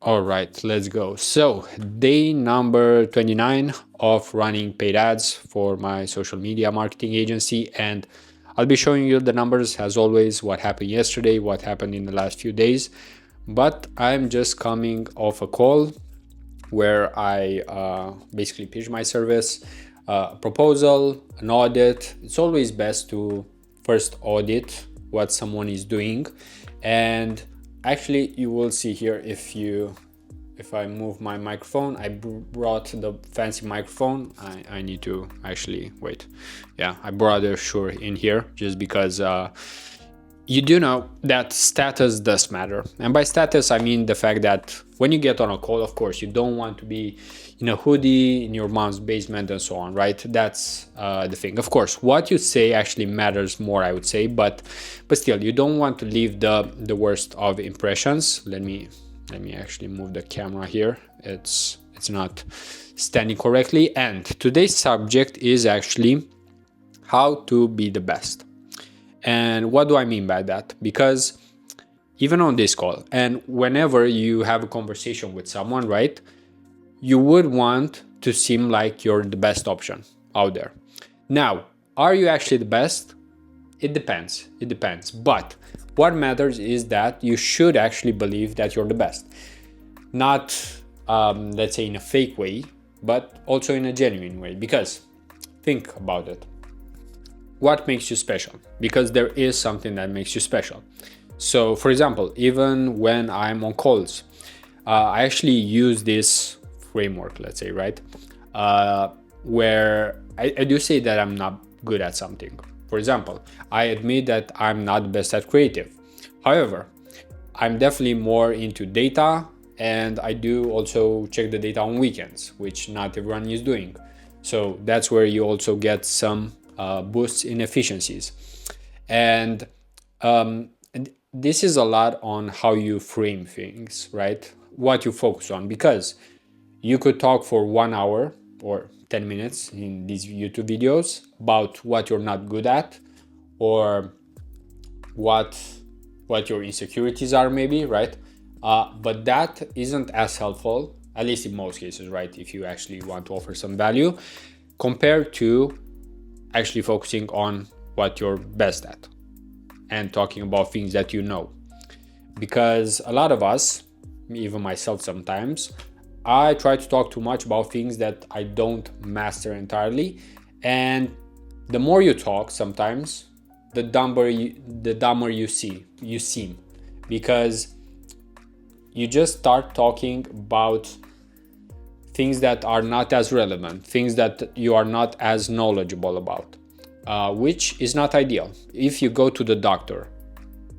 All right, let's go. So, day number 29 of running paid ads for my social media marketing agency. And I'll be showing you the numbers as always, what happened yesterday, what happened in the last few days. But I'm just coming off a call where I basically pitch my service, proposal, an audit. It's always best to first audit what someone is doing. And actually, you will see here if I move my microphone, I brought the fancy microphone. I need to actually wait. Yeah, I brought a Shure in here just because you do know that status does matter. And by status, I mean the fact that when you get on a call, of course, you don't want to be in a hoodie in your mom's basement and so on, right? That's the thing. Of course, what you say actually matters more, I would say, but still, you don't want to leave the worst of impressions. Let me actually move the camera here. It's not standing correctly. And today's subject is actually how to be the best. And what do I mean by that? Because even on this call and whenever you have a conversation with someone, right, you would want to seem like you're the best option out there. Now, are you actually the best? It depends. But what matters is that you should actually believe that you're the best. Not, let's say, in a fake way, but also in a genuine way. Because think about it. What makes you special? Because there is something that makes you special. So, for example, even when I'm on calls, I actually use this framework, let's say, right? Where I do say that I'm not good at something. For example, I admit that I'm not the best at creative. However, I'm definitely more into data, and I do also check the data on weekends, which not everyone is doing. So that's where you also get some boosts in efficiencies. And this is a lot on how you frame things, right? What you focus on, because you could talk for 1 hour or 10 minutes in these YouTube videos about what you're not good at or what your insecurities are maybe, right? But that isn't as helpful, at least in most cases, right? If you actually want to offer some value compared to actually focusing on what you're best at and talking about things that you know. Because a lot of us, even myself sometimes, I try to talk too much about things that I don't master entirely. And the more you talk sometimes, the dumber you seem. Because you just start talking about things that are not as relevant, things that you are not as knowledgeable about, which is not ideal. If you go to the doctor,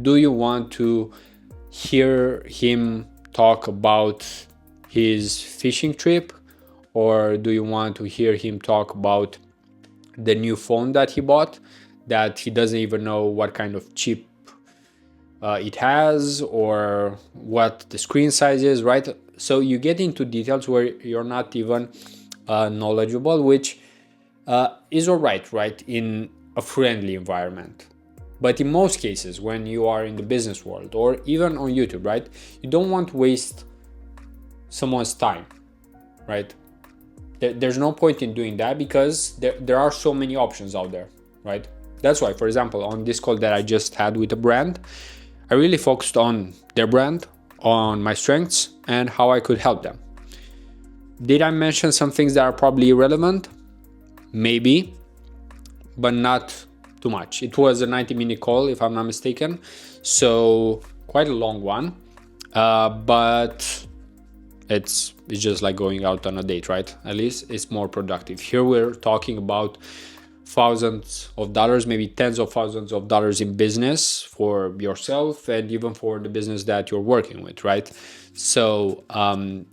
do you want to hear him talk about his fishing trip, or do you want to hear him talk about the new phone that he bought that he doesn't even know what kind of chip it has or what the screen size is, right? So you get into details where you're not even knowledgeable, which is all right, in a friendly environment. But in most cases, when you are in the business world or even on YouTube, right, you don't want to waste someone's time, right? There's no point in doing that because there are so many options out there, right? That's why, for example, on this call that I just had with a brand, I really focused on their brand, on my strengths, and how I could help them. Did I mention some things that are probably irrelevant? Maybe, but not too much. It was a 90-minute call, if I'm not mistaken, so quite a long one, but it's just like going out on a date, right? At least it's more productive. Here we're talking about thousands of dollars, maybe tens of thousands of dollars in business for yourself and even for the business that you're working with, right? So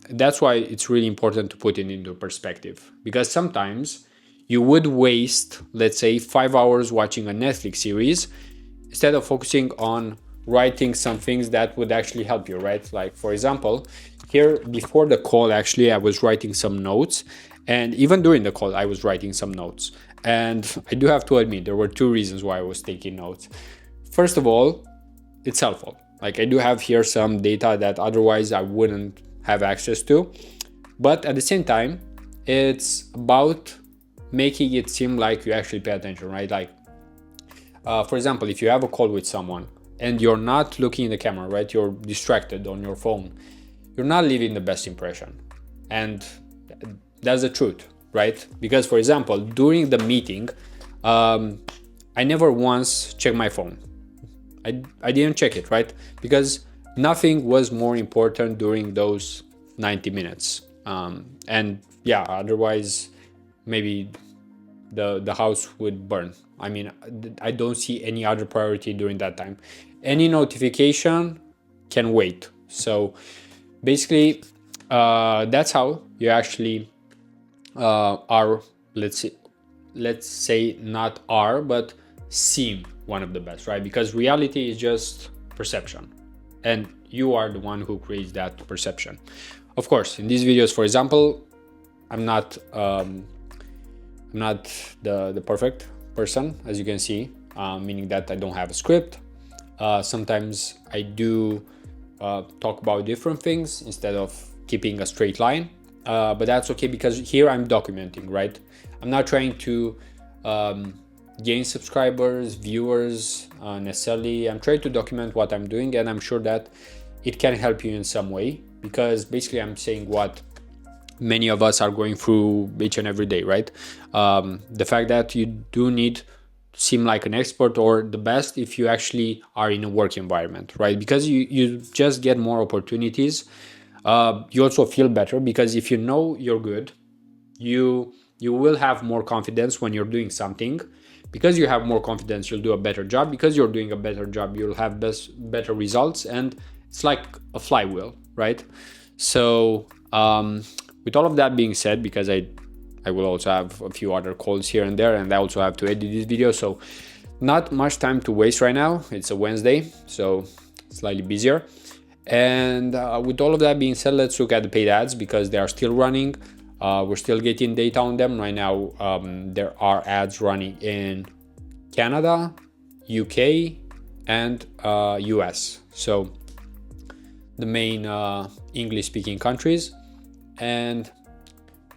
that's why it's really important to put it into perspective, because sometimes you would waste, let's say, 5 hours watching a Netflix series instead of focusing on writing some things that would actually help you, right? Like, for example, here before the call, actually, I was writing some notes, and even during the call, I was writing some notes. And I do have to admit, there were two reasons why I was taking notes. First of all, it's helpful. Like, I do have here some data that otherwise I wouldn't have access to. But at the same time, it's about making it seem like you actually pay attention, right? Like, for example, if you have a call with someone and you're not looking in the camera, right? You're distracted on your phone, you're not leaving the best impression. And that's the truth, right? Because, for example, during the meeting, I never once checked my phone. I didn't check it, right? Because nothing was more important during those 90 minutes. And yeah, otherwise maybe the house would burn. I mean, I don't see any other priority during that time. Any notification can wait. So basically, that's how you actually are, let's say not are, but seem one of the best, right? Because reality is just perception, and you are the one who creates that perception. Of course, in these videos, for example, I'm not the perfect person, as you can see, meaning that I don't have a script. Sometimes I do talk about different things instead of keeping a straight line, but that's okay because here I'm documenting, right? I'm not trying to gain subscribers, viewers necessarily. I'm trying to document what I'm doing, and I'm sure that it can help you in some way, because basically I'm saying what many of us are going through each and every day, right? The fact that you do need to seem like an expert or the best if you actually are in a work environment, right? Because you just get more opportunities. You also feel better because if you know you're good, you will have more confidence when you're doing something. Because you have more confidence, you'll do a better job. Because you're doing a better job, you'll have better results, and it's like a flywheel, right? So with all of that being said, because I will also have a few other calls here and there, and I also have to edit this video, so not much time to waste right now. It's a Wednesday, so slightly busier. And with all of that being said, let's look at the paid ads because they are still running. We're still getting data on them right now. There are ads running in Canada, UK, and US. So the main English-speaking countries. And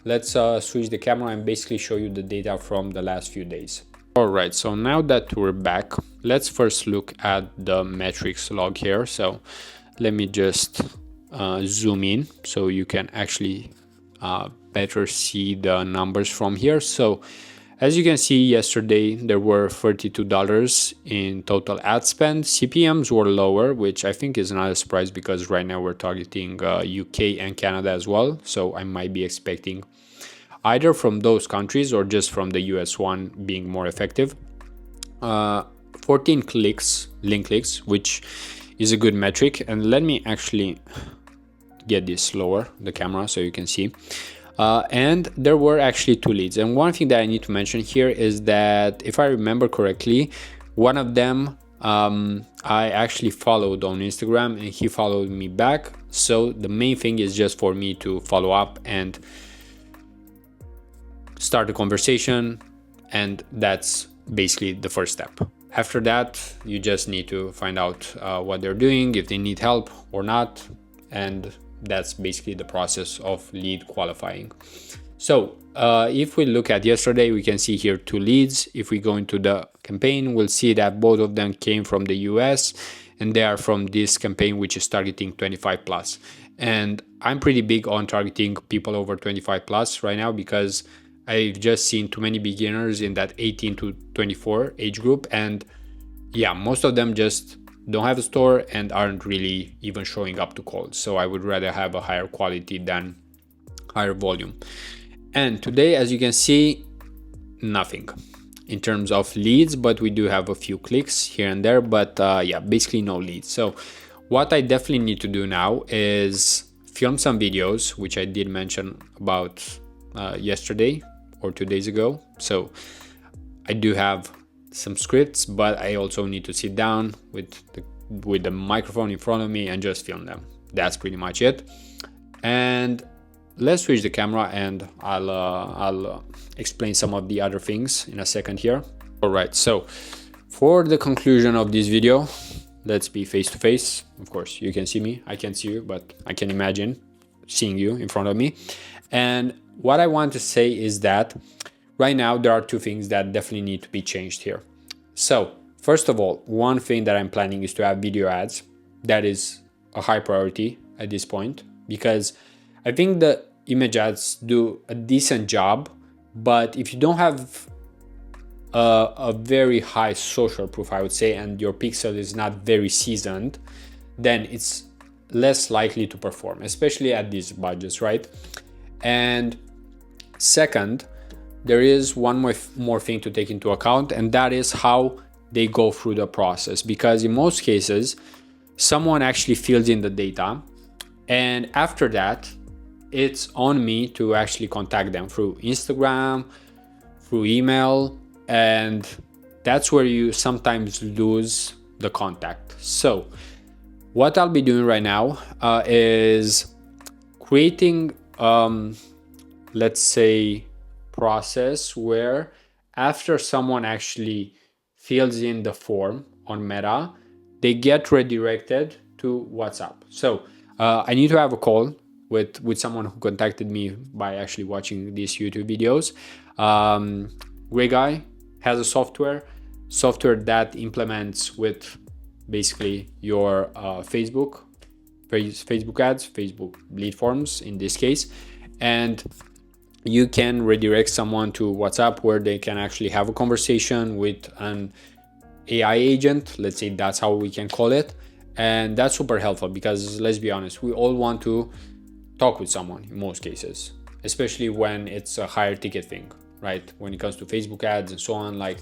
let's switch the camera and basically show you the data from the last few days. All right, so now that we're back, let's first look at the metrics log here. So let me just zoom in so you can actually better see the numbers from here. So as you can see, yesterday there were $32 in total ad spend. CPMs were lower, which I think is not a surprise because right now we're targeting UK and Canada as well. So I might be expecting either from those countries or just from the US one being more effective. 14 clicks, link clicks, which is a good metric. And let me actually get this slower, the camera, so you can see. And there were actually 2 leads. And one thing that I need to mention here is that if I remember correctly, one of them I actually followed on Instagram and he followed me back. So the main thing is just for me to follow up and start a conversation. And that's basically the first step. After that, you just need to find out what they're doing, if they need help or not. And that's basically the process of lead qualifying. So if we look at yesterday, we can see here 2 leads. If we go into the campaign, we'll see that both of them came from the US and they are from this campaign, which is targeting 25 plus. And I'm pretty big on targeting people over 25 plus right now because I've just seen too many beginners in that 18 to 24 age group. And yeah, most of them just don't have a store and aren't really even showing up to calls. So I would rather have a higher quality than higher volume. And today, as you can see, nothing in terms of leads, but we do have a few clicks here and there, but yeah, basically no leads. So what I definitely need to do now is film some videos, which I did mention about yesterday or 2 days ago. So I do have some scripts, but I also need to sit down with the microphone in front of me and just film them. That's pretty much it. And let's switch the camera and I'll explain some of the other things in a second here. All right, so for the conclusion of this video, let's be face to face. Of course, you can see me, I can't see you, but I can imagine. seeing you in front of me. And what I want to say is that right now there are two things that definitely need to be changed here. So first of all, one thing that I'm planning is to have video ads. That is a high priority at this point, because I think the image ads do a decent job, but if you don't have a very high social proof, I would say, and your pixel is not very seasoned, then it's less likely to perform, especially at these budgets, right? And second, there is one more thing to take into account, and that is how they go through the process. Because in most cases, someone actually fills in the data, and after that, it's on me to actually contact them through Instagram, through email, and that's where you sometimes lose the contact. So what I'll be doing right now is creating, let's say, process where after someone actually fills in the form on Meta, they get redirected to WhatsApp. So I need to have a call with someone who contacted me by actually watching these YouTube videos. Great guy, has a software that implements with basically your Facebook ads, Facebook lead forms in this case, and you can redirect someone to WhatsApp where they can actually have a conversation with an AI agent. Let's say that's how we can call it. And that's super helpful because, let's be honest, we all want to talk with someone in most cases, especially when it's a higher ticket thing, right? When it comes to Facebook ads and so on, like,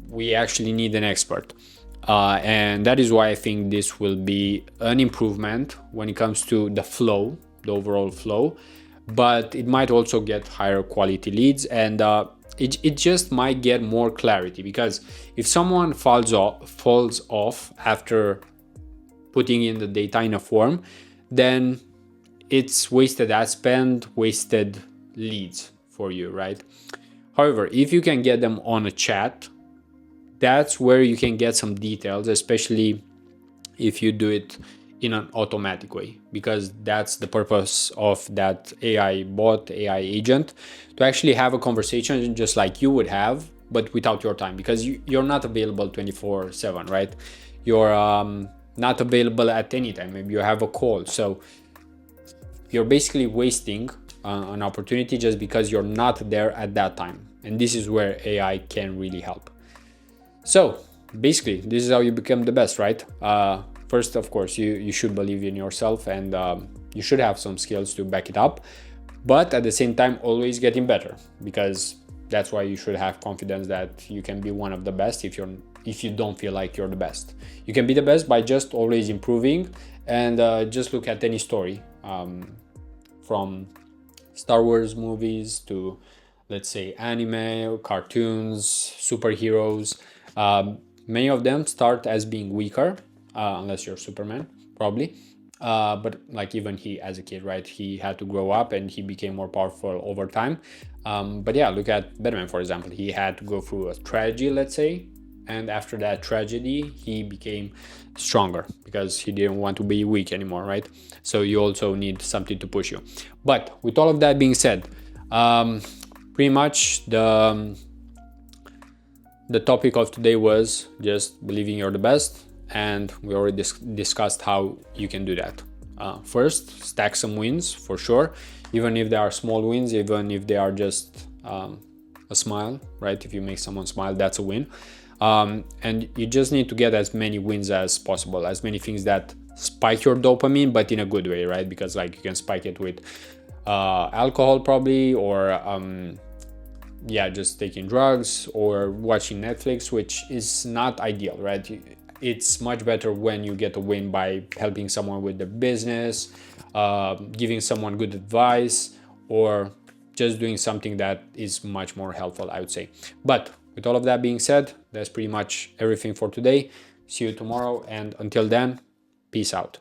we actually need an expert. And that is why I think this will be an improvement when it comes to the flow, the overall flow, but it might also get higher quality leads, and it just might get more clarity, because if someone falls off after putting in the data in a form, then it's wasted ad spend, wasted leads for you, right? However, if you can get them on a chat, that's where you can get some details, especially if you do it in an automatic way, because that's the purpose of that AI bot, AI agent, to actually have a conversation just like you would have, but without your time, because you're not available 24/7, right? You're not available at any time. Maybe you have a call, so you're basically wasting an opportunity just because you're not there at that time. And this is where AI can really help. So basically, this is how you become the best, right? First, of course, you should believe in yourself, and you should have some skills to back it up. But at the same time, always getting better, because that's why you should have confidence that you can be one of the best if you don't feel like you're the best. You can be the best by just always improving, and just look at any story, from Star Wars movies to, let's say, anime, cartoons, superheroes. Many of them start as being weaker, unless you're Superman, probably. But like even he, as a kid, right, he had to grow up and he became more powerful over time. But yeah, look at Batman, for example. He had to go through a tragedy, let's say, and after that tragedy, he became stronger because he didn't want to be weak anymore, right? So you also need something to push you. But with all of that being said, pretty much the topic of today was just believing you're the best, and we already discussed how you can do that. First, stack some wins for sure, even if they are small wins, even if they are just a smile, right? If you make someone smile, that's a win. And you just need to get as many wins as possible, as many things that spike your dopamine, but in a good way, right? Because like you can spike it with alcohol probably, or just taking drugs or watching Netflix, which is not ideal, right? It's much better when you get a win by helping someone with their business, giving someone good advice, or just doing something that is much more helpful, I would say. But with all of that being said, that's pretty much everything for today. See you tomorrow, and until then, peace out.